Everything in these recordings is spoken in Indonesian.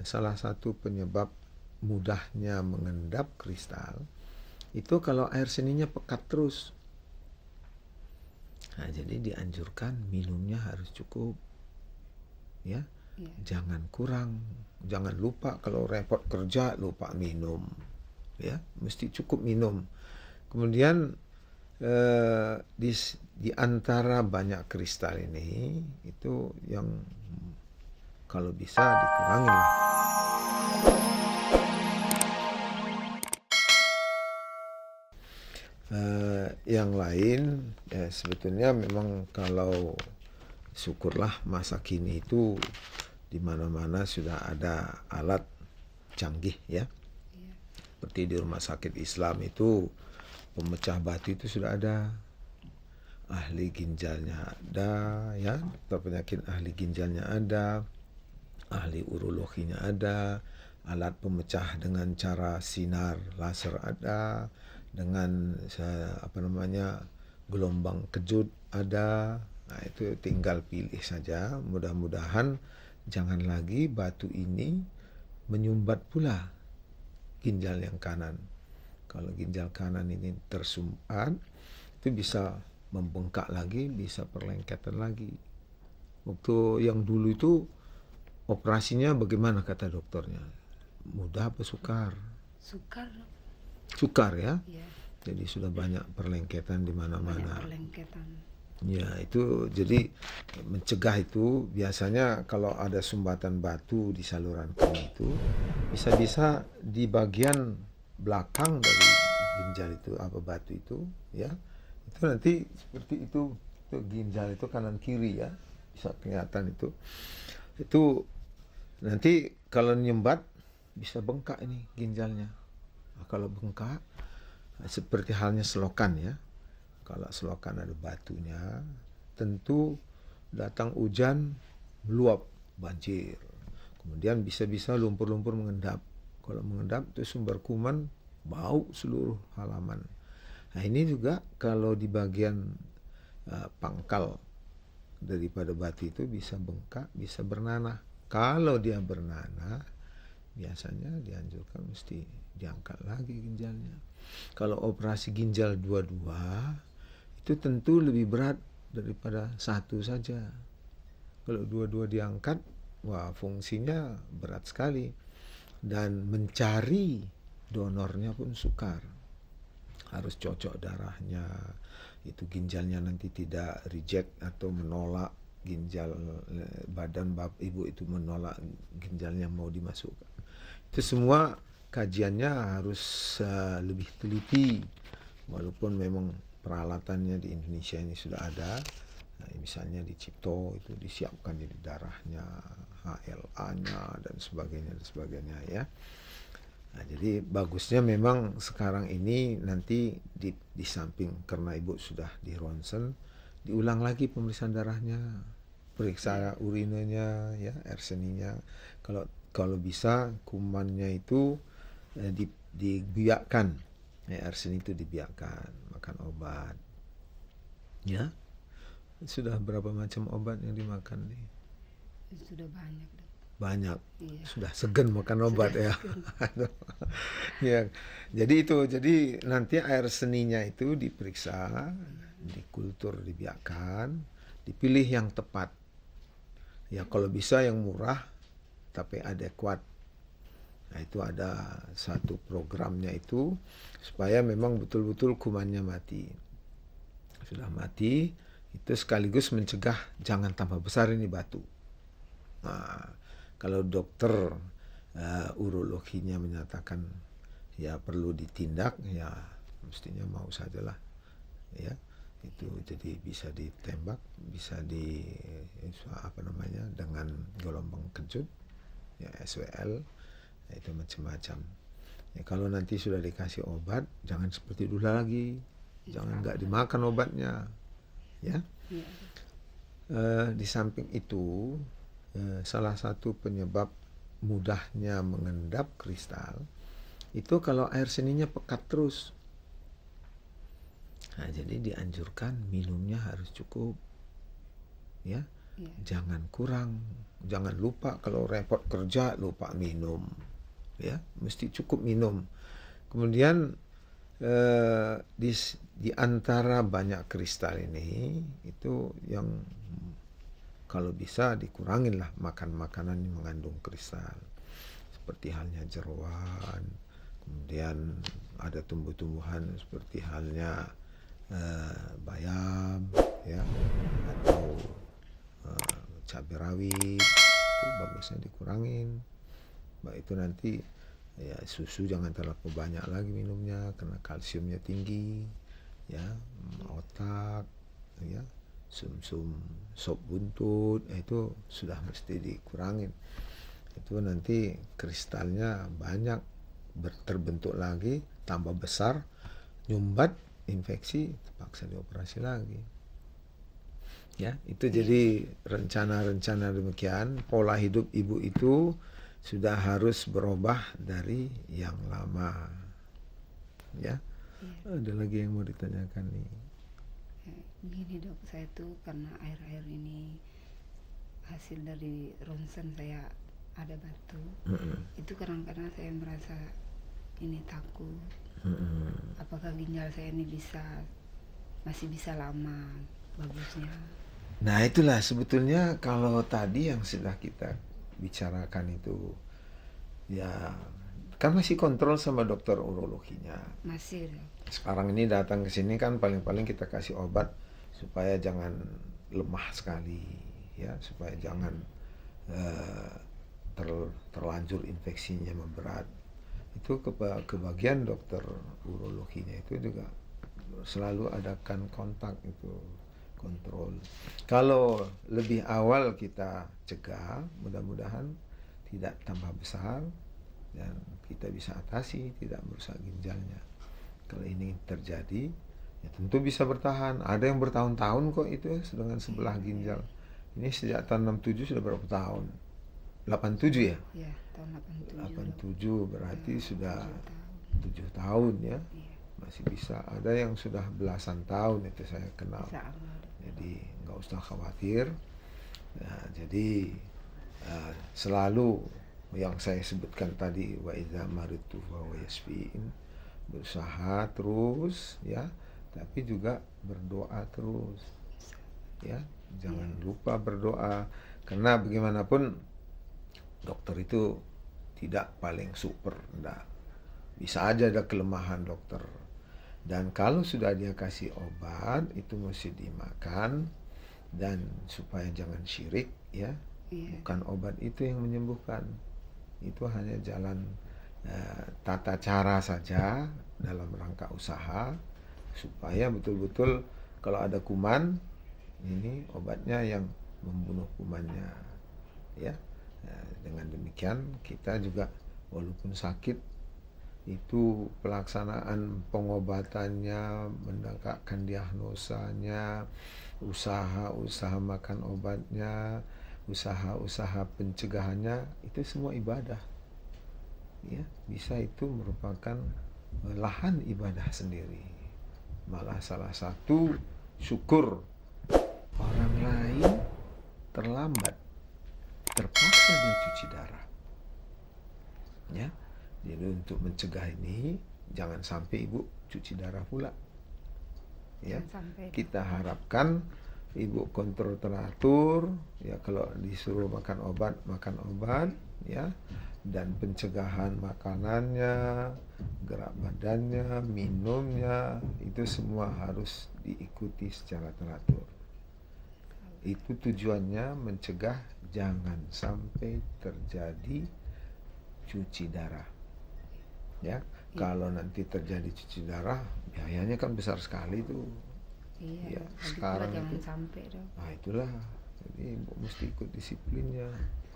salah satu penyebab mudahnya mengendap kristal itu kalau air seninya pekat terus. Nah, jadi dianjurkan minumnya harus cukup, ya. Iya. Jangan kurang, jangan lupa kalau repot kerja lupa minum, ya. Mesti cukup minum. Kemudian di antara banyak kristal ini itu yang kalau bisa dikurangi lah. Yang lain sebetulnya memang kalau syukurlah masa kini itu di mana-mana sudah ada alat canggih, ya. Iya. Seperti di rumah sakit Islam itu pemecah batu itu sudah ada, ahli ginjalnya ada, ya, dokter penyakit ahli ginjalnya ada, ahli urologinya ada, alat pemecah dengan cara sinar laser ada, dengan gelombang kejut ada. Nah, itu tinggal pilih saja. Mudah-mudahan jangan lagi batu ini menyumbat pula ginjal yang kanan. Kalau ginjal kanan ini tersumbat, itu bisa membengkak lagi, bisa perlengketan lagi. Waktu yang dulu itu operasinya bagaimana kata dokternya? Mudah apa sukar? Sukar. Sukar, ya. Iya. Jadi sudah banyak perlengketan di mana-mana. Banyak perlengketan. Ya, itu jadi mencegah itu biasanya kalau ada sumbatan batu di saluran kemih itu bisa-bisa di bagian belakang dari ginjal itu batu itu, ya. Itu nanti seperti itu ginjal itu kanan kiri, ya. Bisa kelihatan itu. Itu nanti kalau nyumbat bisa bengkak ini ginjalnya. Nah, kalau bengkak seperti halnya selokan, ya. Kalau selokan ada batunya, tentu datang hujan, meluap, banjir. Kemudian bisa-bisa lumpur-lumpur mengendap. Kalau mengendap itu sumber kuman, bau seluruh halaman. Nah, ini juga kalau di bagian pangkal daripada batu itu bisa bengkak, bisa bernanah. Kalau dia bernanah, biasanya dianjurkan mesti diangkat lagi ginjalnya. Kalau operasi ginjal dua-dua, itu tentu lebih berat daripada satu saja. Kalau dua-dua diangkat, wah, fungsinya berat sekali. Dan mencari donornya pun sukar. Harus cocok darahnya. Itu ginjalnya nanti tidak reject atau menolak ginjal, badan ibu itu menolak ginjalnya mau dimasukkan. Itu semua kajiannya harus lebih teliti. Walaupun memang peralatannya di Indonesia ini sudah ada, misalnya di Cipto itu disiapkan di darahnya, HLA-nya dan sebagainya, ya. Nah, jadi bagusnya memang sekarang ini nanti di samping karena ibu sudah di ronsen, diulang lagi pemeriksaan darahnya, periksa urinenya, ya, air seninya. Kalau bisa kumannya itu dibiakkan. Air seni itu dibiarkan, makan obat, ya. Sudah berapa macam obat yang dimakan nih? Sudah banyak. Banyak. Iya. Sudah segan makan obat, ya. Ya. Jadi nanti air seninya itu diperiksa, dikultur, dibiarkan, dipilih yang tepat. Ya, kalau bisa yang murah tapi adekuat. Nah, itu ada satu programnya itu supaya memang betul-betul kumannya mati. Sudah mati, itu sekaligus mencegah jangan tambah besar ini batu. Nah, kalau dokter urologinya menyatakan ya perlu ditindak, ya mestinya mau sajalah, ya. Itu jadi bisa ditembak, bisa dengan gelombang kejut, ya, SWL. Itu macam-macam. Ya, kalau nanti sudah dikasih obat, jangan seperti dulu lagi, jangan nggak dimakan obatnya, ya. Di samping itu, salah satu penyebab mudahnya mengendap kristal itu kalau air seninya pekat terus. Nah, jadi dianjurkan minumnya harus cukup, ya. Iya. jangan kurang, jangan lupa kalau repot kerja lupa minum, ya mesti cukup minum. Kemudian di antara banyak kristal ini itu yang kalau bisa dikurangin lah makan makanan yang mengandung kristal, seperti halnya jeroan, kemudian ada tumbuh-tumbuhan seperti halnya bayam, ya, atau cabai rawit itu bagusnya dikurangin. Baik itu nanti ya susu jangan terlalu banyak lagi minumnya karena kalsiumnya tinggi, ya, otak, ya, sumsum sop buntut itu sudah mesti dikurangin. Itu nanti kristalnya banyak terbentuk lagi, tambah besar, nyumbat, infeksi, terpaksa dioperasi lagi. Ya, itu jadi rencana-rencana demikian. Pola hidup ibu itu sudah harus berubah dari yang lama. Ya, ada lagi yang mau ditanyakan nih. Begini dok, saya tuh karena air-air ini hasil dari ronsen saya ada batu. Itu kadang-kadang saya merasa ini takut. Apakah ginjal saya ini masih bisa lama bagusnya? Nah itulah sebetulnya kalau tadi yang sudah kita bicarakan itu, ya kan masih kontrol sama dokter urologinya. Masih dok. Sekarang ini datang ke sini kan paling-paling kita kasih obat supaya jangan lemah sekali, ya, supaya jangan terlanjur infeksinya memberat. Itu kebagian dokter urologinya itu juga selalu adakan kontak itu, kontrol. Kalau lebih awal kita cegah, mudah-mudahan tidak tambah besar dan kita bisa atasi, tidak merusak ginjalnya. Kalau ini terjadi, ya tentu bisa bertahan. Ada yang bertahun-tahun kok itu dengan sebelah ginjal. Ini sejak tahun 67 sudah berapa tahun? 87 ya? Ya, tahun 87. 87 berarti sudah 7 tahun ya. Iya. Masih bisa. Ada yang sudah belasan tahun itu saya kenal. Insya Allah, dok. Jadi nggak usah khawatir. Nah, jadi selalu yang saya sebutkan tadi, wa idza maritu fa huwa yashfiin, berusaha terus ya, tapi juga berdoa terus. Ya, jangan lupa berdoa karena bagaimanapun dokter itu tidak paling super, enggak. Bisa aja ada kelemahan dokter. Dan kalau sudah dia kasih obat itu mesti dimakan dan supaya jangan syirik ya. Bukan obat itu yang menyembuhkan. Itu hanya jalan tata cara saja dalam rangka usaha supaya betul-betul kalau ada kuman ini obatnya yang membunuh kumannya ya. Dengan demikian kita juga walaupun sakit itu pelaksanaan pengobatannya, mendapatkan diagnosanya, usaha-usaha makan obatnya, usaha-usaha pencegahannya itu semua ibadah. Ya, bisa itu merupakan lahan ibadah sendiri. Malah salah satu syukur orang lain terlambat, terpaksa dia cuci darah. Ya. Jadi untuk mencegah ini jangan sampai ibu cuci darah pula. Ya, kita harapkan ibu kontrol teratur. Ya, kalau disuruh makan obat ya, dan pencegahan makanannya, gerak badannya, minumnya itu semua harus diikuti secara teratur. Itu tujuannya mencegah jangan sampai terjadi cuci darah. Ya, kalau nanti terjadi cuci darah, biayanya kan besar sekali tuh. Iya, ya, sekarang jangan itu, sampai dong. Nah itulah, jadi mesti ikut disiplinnya.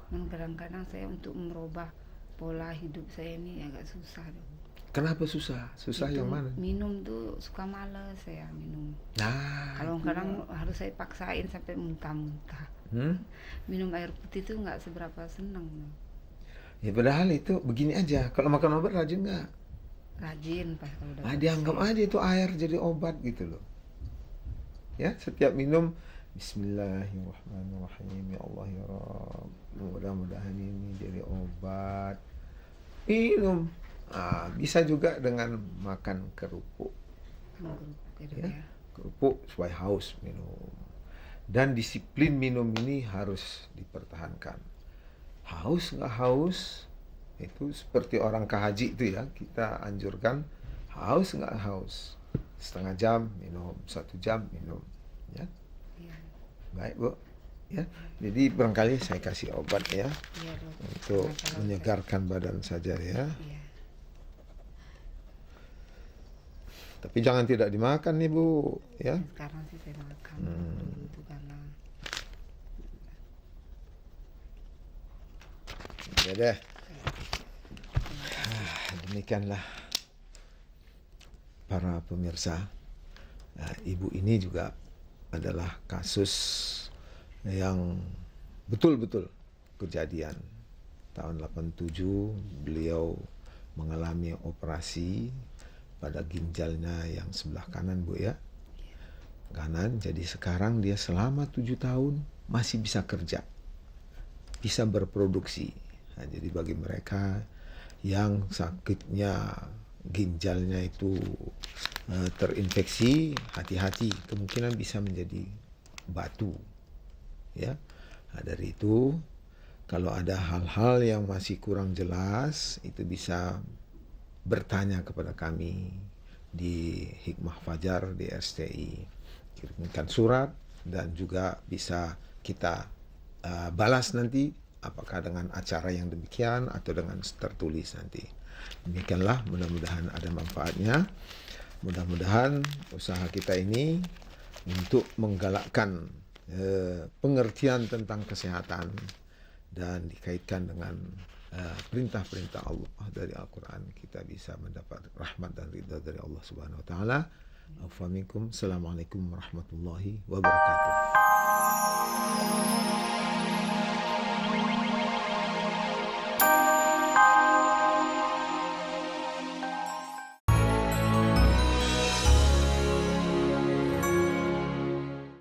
Kadang-kadang saya untuk merubah pola hidup saya ini agak susah dong. Kenapa susah? Susah itu, yang mana? Minum tuh suka malas saya minum. Nah, kalau kadang harus saya paksain sampai muntah-muntah. Minum air putih tuh nggak seberapa senang. Ya padahal itu begini aja, kalau makan obat rajin nggak? Rajin pas kalau udah dianggap aja itu air jadi obat gitu loh. Ya, setiap minum Bismillahirrahmanirrahim. Ya Allah ya Rabb, mudah-mudahan ini jadi obat. Minum. Bisa juga dengan makan kerupuk. Grup gitu Ya, ya. kerupuk supaya haus minum. Dan disiplin minum ini harus dipertahankan. Haus nggak haus, itu seperti orang ke haji itu ya, kita anjurkan haus nggak haus, setengah jam minum, 1 jam minum, ya. Iya. Baik Bu, ya. Jadi barangkali saya kasih obat ya Iya dok. untuk Nah, kalau menyegarkan badan saja ya. iya. Tapi jangan tidak dimakan nih Bu, ya. Sekarang sih saya makan dulu itu karena Ya deh. Demikianlah para pemirsa. Nah, ibu ini juga adalah kasus yang betul-betul kejadian. Tahun 87 beliau mengalami operasi pada ginjalnya yang sebelah kanan Bu ya. Kanan, jadi sekarang dia selama 7 tahun masih bisa kerja, bisa berproduksi. Nah, jadi bagi mereka yang sakitnya ginjalnya itu terinfeksi, hati-hati, kemungkinan bisa menjadi batu, ya. Nah, dari itu kalau ada hal-hal yang masih kurang jelas, itu bisa bertanya kepada kami di Hikmah Fajar di STI, kirimkan surat, dan juga bisa kita balas nanti apakah dengan acara yang demikian atau dengan tertulis nanti. Demikianlah, mudah-mudahan ada manfaatnya. Mudah-mudahan usaha kita ini untuk menggalakkan pengertian tentang kesehatan dan dikaitkan dengan perintah-perintah Allah dari Al-Quran, kita bisa mendapat rahmat dan ridha dari Allah Subhanahu Wa Taala. Assalamualaikum warahmatullahi wabarakatuh.